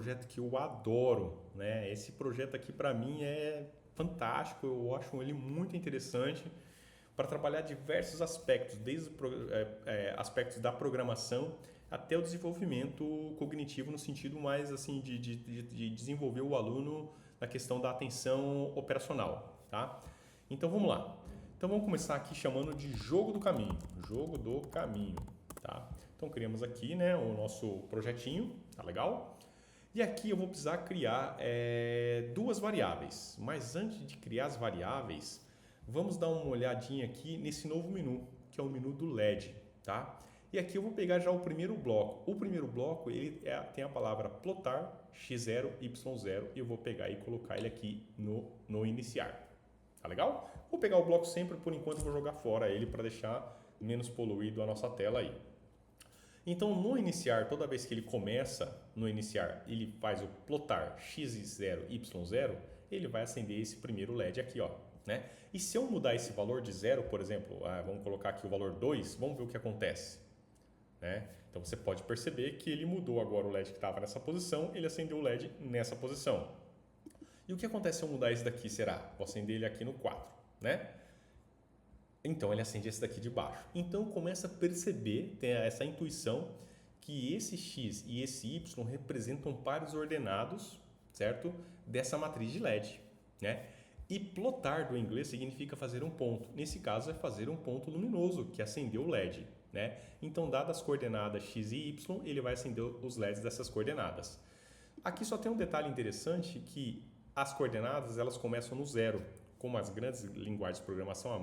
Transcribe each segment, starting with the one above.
Projeto que eu adoro, né? Esse projeto aqui para mim é fantástico, eu acho ele muito interessante para trabalhar diversos aspectos, desde aspectos da programação até o desenvolvimento cognitivo no sentido mais assim de desenvolver o aluno na questão da atenção operacional, tá? Então vamos lá. Então vamos começar aqui chamando de jogo do caminho, tá? Então criamos aqui, né, o nosso projetinho, tá legal? E aqui eu vou precisar criar duas variáveis. Mas antes de criar as variáveis, vamos dar uma olhadinha aqui nesse novo menu, que é o menu do LED, tá? E aqui eu vou pegar já o primeiro bloco. O primeiro bloco ele tem a palavra plotar x0, y0 e eu vou pegar e colocar ele aqui no iniciar. Tá legal? Vou pegar o bloco sempre, por enquanto eu vou jogar fora ele para deixar menos poluído a nossa tela aí. Então, no iniciar, toda vez que ele começa no iniciar, ele faz o plotar x0, y0, ele vai acender esse primeiro LED aqui, ó, né? E se eu mudar esse valor de 0, por exemplo, vamos colocar aqui o valor 2, vamos ver o que acontece, né? Então, você pode perceber que ele mudou agora o LED que estava nessa posição, ele acendeu o LED nessa posição. E o que acontece se eu mudar esse daqui, será? Vou acender ele aqui no 4, né? Então, ele acende esse daqui de baixo. Então, começa a perceber, tem essa intuição, que esse x e esse y representam pares ordenados, certo? Dessa matriz de LED, né? E plotar do inglês significa fazer um ponto. Nesse caso, é fazer um ponto luminoso, que acendeu o LED, né? Então, dadas as coordenadas x e y, ele vai acender os LEDs dessas coordenadas. Aqui só tem um detalhe interessante, que as coordenadas elas começam no zero. Como as grandes linguagens de programação,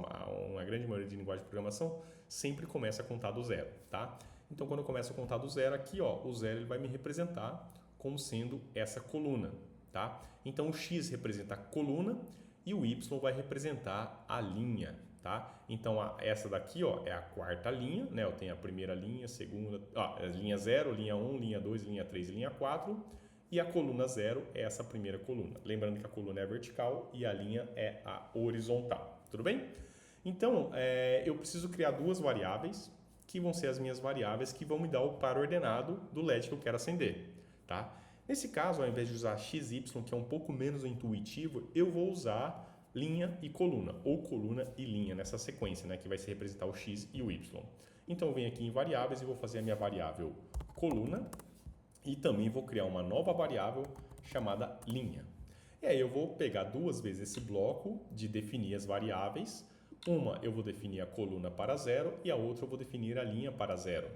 uma grande maioria de linguagens de programação sempre começa a contar do zero, tá? Então, quando eu começo a contar do zero aqui, ó, o zero ele vai me representar como sendo essa coluna, tá? Então, o x representa a coluna e o y vai representar a linha, tá? Então, essa daqui, ó, é a quarta linha, né? Eu tenho a primeira linha, a segunda, linha 0, linha 1, linha 2, linha 3 e linha 4. E a coluna 0 é essa primeira coluna. Lembrando que a coluna é vertical e a linha é a horizontal. Tudo bem? Então, eu preciso criar duas variáveis, que vão ser as minhas variáveis que vão me dar o par ordenado do LED que eu quero acender. Tá? Nesse caso, ao invés de usar XY, que é um pouco menos intuitivo, eu vou usar linha e coluna, ou coluna e linha, nessa sequência, né, que vai se representar o X e o Y. Então, eu venho aqui em variáveis e vou fazer a minha variável coluna, e também vou criar uma nova variável chamada linha. E aí eu vou pegar duas vezes esse bloco de definir as variáveis. Uma eu vou definir a coluna para 0 e a outra eu vou definir a linha para 0.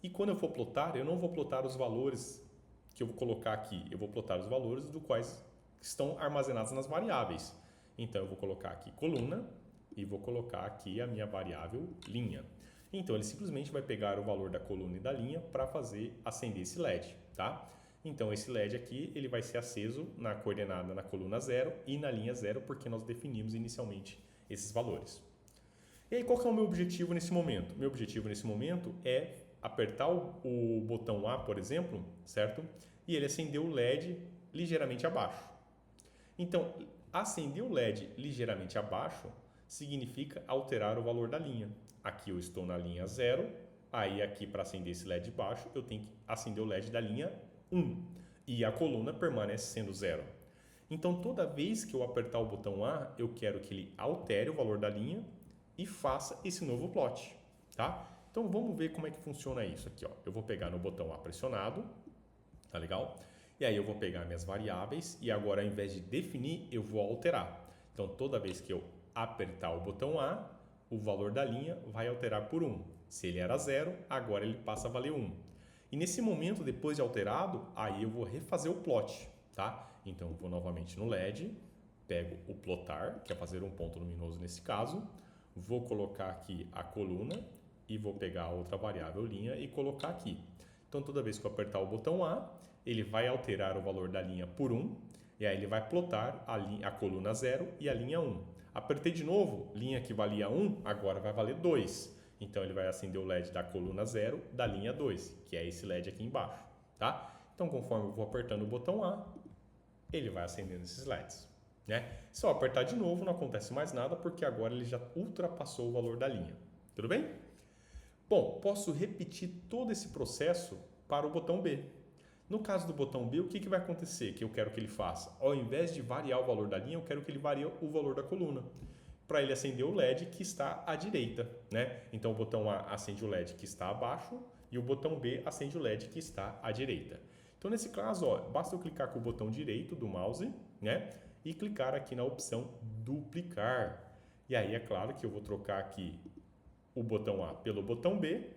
E quando eu for plotar, eu não vou plotar os valores que eu vou colocar aqui. Eu vou plotar os valores do quais estão armazenados nas variáveis. Então eu vou colocar aqui coluna e vou colocar aqui a minha variável linha. Então, ele simplesmente vai pegar o valor da coluna e da linha para fazer acender esse LED, tá? Então, esse LED aqui, ele vai ser aceso na coordenada na coluna 0 e na linha 0, porque nós definimos inicialmente esses valores. E aí, qual que é o meu objetivo nesse momento? Meu objetivo nesse momento é apertar o botão A, por exemplo, certo? E ele acender o LED ligeiramente abaixo. Então, acender o LED ligeiramente abaixo significa alterar o valor da linha. Aqui eu estou na linha 0, aí aqui para acender esse LED de baixo, eu tenho que acender o LED da linha 1 e a coluna permanece sendo 0. Então, toda vez que eu apertar o botão A, eu quero que ele altere o valor da linha e faça esse novo plot, tá? Então, vamos ver como é que funciona isso aqui, ó. Eu vou pegar no botão A pressionado, tá legal? E aí eu vou pegar minhas variáveis e agora, ao invés de definir, eu vou alterar. Então, toda vez que eu apertar o botão A, o valor da linha vai alterar por 1. Se ele era 0, agora ele passa a valer 1. E nesse momento, depois de alterado, aí eu vou refazer o plot, tá? Então, eu vou novamente no LED, pego o plotar, que é fazer um ponto luminoso nesse caso, vou colocar aqui a coluna e vou pegar a outra variável linha e colocar aqui. Então, toda vez que eu apertar o botão A, ele vai alterar o valor da linha por 1, e aí ele vai plotar a coluna 0 e a linha 1. Apertei de novo, linha que valia 1, agora vai valer 2. Então, ele vai acender o LED da coluna 0 da linha 2, que é esse LED aqui embaixo, tá? Então, conforme eu vou apertando o botão A, ele vai acendendo esses LEDs, né? Se eu apertar de novo, não acontece mais nada, porque agora ele já ultrapassou o valor da linha. Tudo bem? Bom, posso repetir todo esse processo para o botão B. No caso do botão B, o que vai acontecer que eu quero que ele faça? Ao invés de variar o valor da linha, eu quero que ele varie o valor da coluna, para ele acender o LED que está à direita, né? Então o botão A acende o LED que está abaixo e o botão B acende o LED que está à direita. Então nesse caso, ó, basta eu clicar com o botão direito do mouse, né? E clicar aqui na opção duplicar. E aí é claro que eu vou trocar aqui o botão A pelo botão B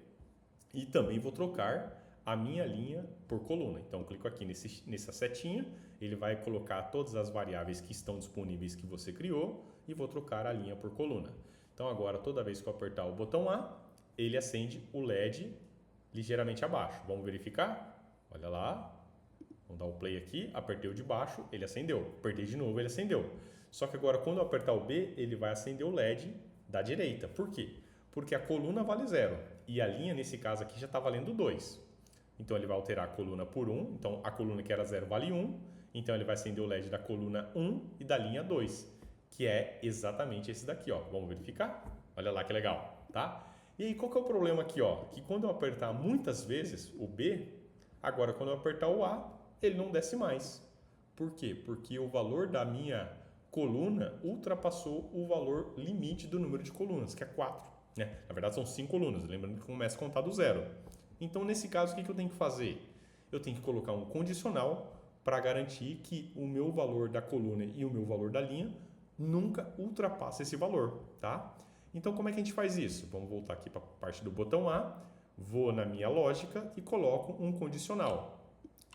e também vou trocar a minha linha por coluna. Então, clico aqui nessa setinha, ele vai colocar todas as variáveis que estão disponíveis que você criou e vou trocar a linha por coluna. Então, agora, toda vez que eu apertar o botão A, ele acende o LED ligeiramente abaixo. Vamos verificar? Olha lá. Vamos dar o play aqui, apertei o de baixo, ele acendeu. Apertei de novo, ele acendeu. Só que agora, quando eu apertar o B, ele vai acender o LED da direita. Por quê? Porque a coluna vale 0 e a linha, nesse caso aqui, já está valendo 2. Então, ele vai alterar a coluna por 1. Então, a coluna que era 0 vale 1. Então, ele vai acender o LED da coluna 1 e da linha 2, que é exatamente esse daqui, ó. Vamos verificar? Olha lá que legal, tá? E aí, qual que é o problema aqui, ó? Que quando eu apertar muitas vezes o B, agora quando eu apertar o A, ele não desce mais. Por quê? Porque o valor da minha coluna ultrapassou o valor limite do número de colunas, que é 4. Né? Na verdade, são 5 colunas. Lembrando que começa a contar do 0. Então, nesse caso, o que eu tenho que fazer? Eu tenho que colocar um condicional para garantir que o meu valor da coluna e o meu valor da linha nunca ultrapasse esse valor, tá? Então, como é que a gente faz isso? Vamos voltar aqui para a parte do botão A, vou na minha lógica e coloco um condicional.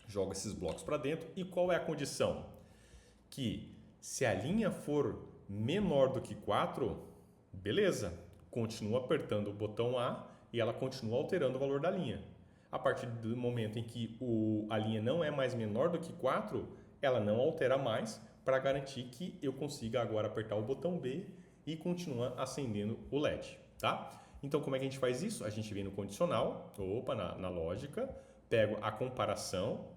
Jogo esses blocos para dentro e qual é a condição? Que se a linha for menor do que 4, beleza, continuo apertando o botão A e ela continua alterando o valor da linha. A partir do momento em que a linha não é mais menor do que 4, ela não altera mais para garantir que eu consiga agora apertar o botão B e continuar acendendo o LED, tá? Então, como é que a gente faz isso? A gente vem no condicional, na lógica, pego a comparação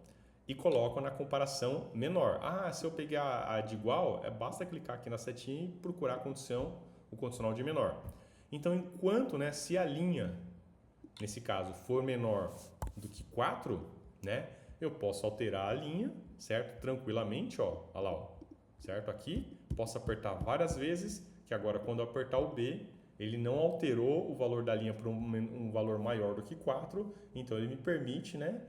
e coloco na comparação menor. Ah, se eu pegar a de igual, basta clicar aqui na setinha e procurar a condição, o condicional de menor. Então, enquanto, né, se a linha, nesse caso, for menor do que 4, né, eu posso alterar a linha, certo? Tranquilamente, ó, olha lá, ó, certo? Aqui, posso apertar várias vezes, que agora quando eu apertar o B, ele não alterou o valor da linha para um valor maior do que 4, então ele me permite, né,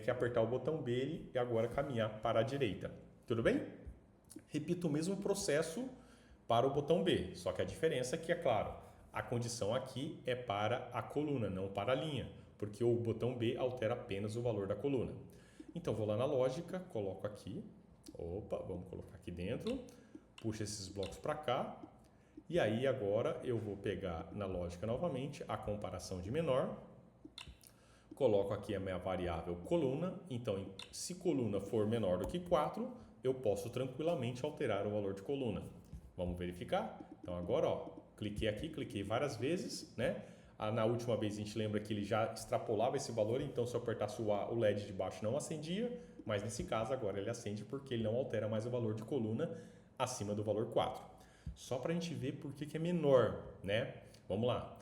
que apertar o botão B e agora caminhar para a direita. Tudo bem? Repito o mesmo processo para o botão B, só que a diferença é que, é claro, a condição aqui é para a coluna, não para a linha, porque o botão B altera apenas o valor da coluna. Então, vou lá na lógica, coloco aqui, vamos colocar aqui dentro, puxo esses blocos para cá, e aí agora eu vou pegar na lógica novamente a comparação de menor, coloco aqui a minha variável coluna, então se coluna for menor do que 4, eu posso tranquilamente alterar o valor de coluna. Vamos verificar? Então agora, ó, cliquei aqui, cliquei várias vezes, né? Na última vez a gente lembra que ele já extrapolava esse valor, então se eu apertasse o LED de baixo não acendia, mas nesse caso agora ele acende porque ele não altera mais o valor de coluna acima do valor 4. Só para a gente ver por que é menor, né? Vamos lá,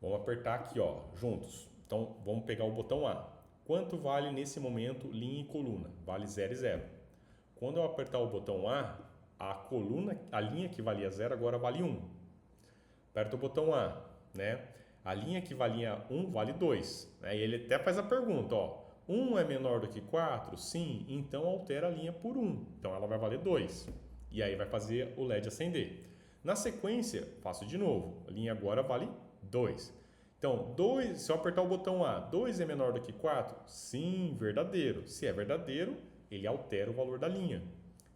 vamos apertar aqui, ó, juntos. Então vamos pegar o botão A. Quanto vale nesse momento linha e coluna? Vale 0 e 0. Quando eu apertar o botão A, a linha que valia 0 agora vale 1. Aperta o botão A, né? A linha que valia 1 vale 2. Né? E ele até faz a pergunta, ó. 1 é menor do que 4? Sim, então altera a linha por 1. Então ela vai valer 2. E aí vai fazer o LED acender. Na sequência, faço de novo. A linha agora vale 2. Então, se eu apertar o botão A, 2 é menor do que 4? Sim, verdadeiro. Se é verdadeiro, ele altera o valor da linha.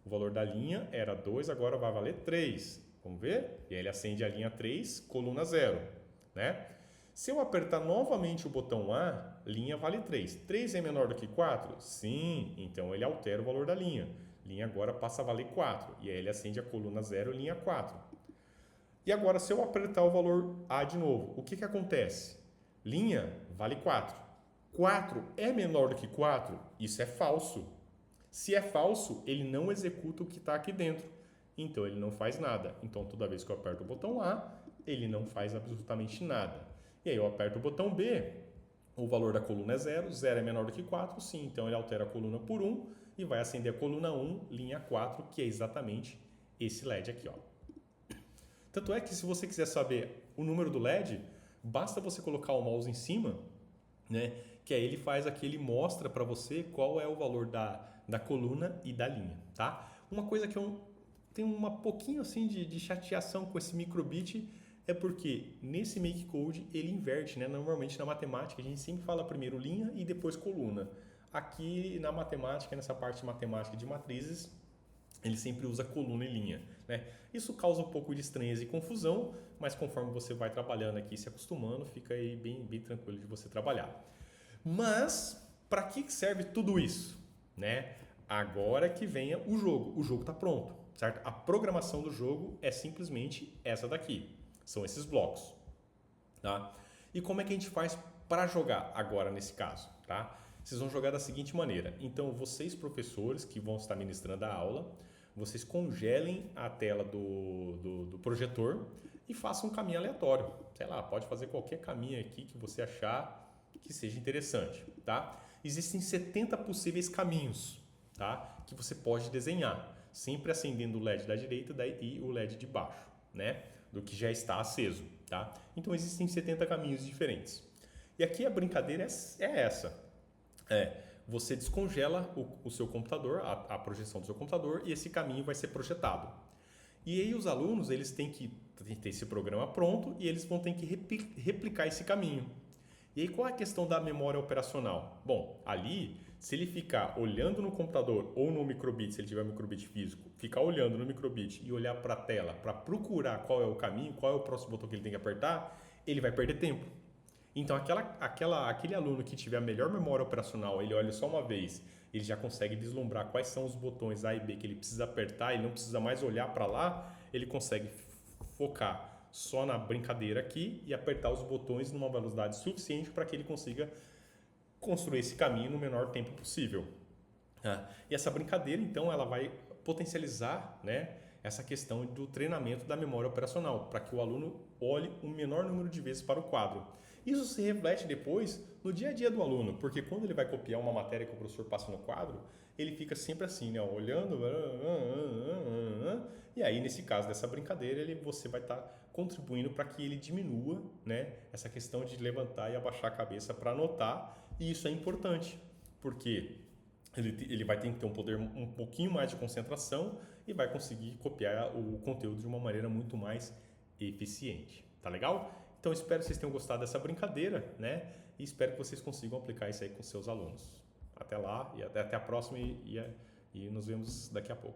O valor da linha era 2, agora vai valer 3. Vamos ver? E aí ele acende a linha 3, coluna 0. Né? Se eu apertar novamente o botão A, linha vale 3. 3 é menor do que 4? Sim, então ele altera o valor da linha. Linha agora passa a valer 4. E aí ele acende a coluna 0, linha 4. E agora, se eu apertar o valor A de novo, o que acontece? Linha vale 4. 4 é menor do que 4? Isso é falso. Se é falso, ele não executa o que está aqui dentro. Então, ele não faz nada. Então, toda vez que eu aperto o botão A, ele não faz absolutamente nada. E aí, eu aperto o botão B. o valor da coluna é 0, 0 é menor do que 4, sim, então ele altera a coluna por 1 e vai acender a coluna 1, linha 4, que é exatamente esse LED aqui, ó. Tanto é que se você quiser saber o número do LED, basta você colocar o mouse em cima, né? Que aí ele faz aqui, ele mostra para você qual é o valor da coluna e da linha, tá? Uma coisa que eu tenho uma pouquinho assim de chateação com esse microbit é porque nesse make code ele inverte, né? Normalmente na matemática a gente sempre fala primeiro linha e depois coluna. Aqui na matemática, nessa parte de matemática de matrizes, ele sempre usa coluna e linha, né? Isso causa um pouco de estranheza e confusão, mas conforme você vai trabalhando aqui, se acostumando, fica aí bem tranquilo de você trabalhar. Mas para que serve tudo isso, né? Agora que venha o jogo está pronto, certo? A programação do jogo é simplesmente essa daqui, são esses blocos, tá? E como é que a gente faz para jogar agora nesse caso, tá? Vocês vão jogar da seguinte maneira. Então, vocês professores que vão estar ministrando a aula, vocês congelem a tela do projetor e façam um caminho aleatório. Sei lá, pode fazer qualquer caminho aqui que você achar que seja interessante, tá? Existem 70 possíveis caminhos, tá? Que você pode desenhar, sempre acendendo o LED da direita e o LED de baixo, né? Do que já está aceso, tá? Então, existem 70 caminhos diferentes. E aqui a brincadeira é essa. Você descongela o seu computador, a projeção do seu computador, e esse caminho vai ser projetado. E aí os alunos eles têm que ter esse programa pronto e eles vão ter que replicar esse caminho. E aí qual é a questão da memória operacional? Bom, ali, se ele ficar olhando no computador ou no microbit, se ele tiver microbit físico, ficar olhando no microbit e olhar para a tela para procurar qual é o caminho, qual é o próximo botão que ele tem que apertar, ele vai perder tempo. Então, aquele aluno que tiver a melhor memória operacional, ele olha só uma vez, ele já consegue vislumbrar quais são os botões A e B que ele precisa apertar, ele não precisa mais olhar para lá, ele consegue focar só na brincadeira aqui e apertar os botões numa velocidade suficiente para que ele consiga construir esse caminho no menor tempo possível. E essa brincadeira, então, ela vai potencializar, né, essa questão do treinamento da memória operacional, para que o aluno olhe o menor número de vezes para o quadro. Isso se reflete depois no dia a dia do aluno, porque quando ele vai copiar uma matéria que o professor passa no quadro, ele fica sempre assim, né, olhando, e aí nesse caso dessa brincadeira, você vai estar contribuindo para que ele diminua, né, essa questão de levantar e abaixar a cabeça para anotar, e isso é importante, porque ele vai ter que ter um poder um pouquinho mais de concentração e vai conseguir copiar o conteúdo de uma maneira muito mais eficiente. Tá legal? Então, espero que vocês tenham gostado dessa brincadeira, né? E espero que vocês consigam aplicar isso aí com seus alunos. Até lá e até a próxima e nos vemos daqui a pouco.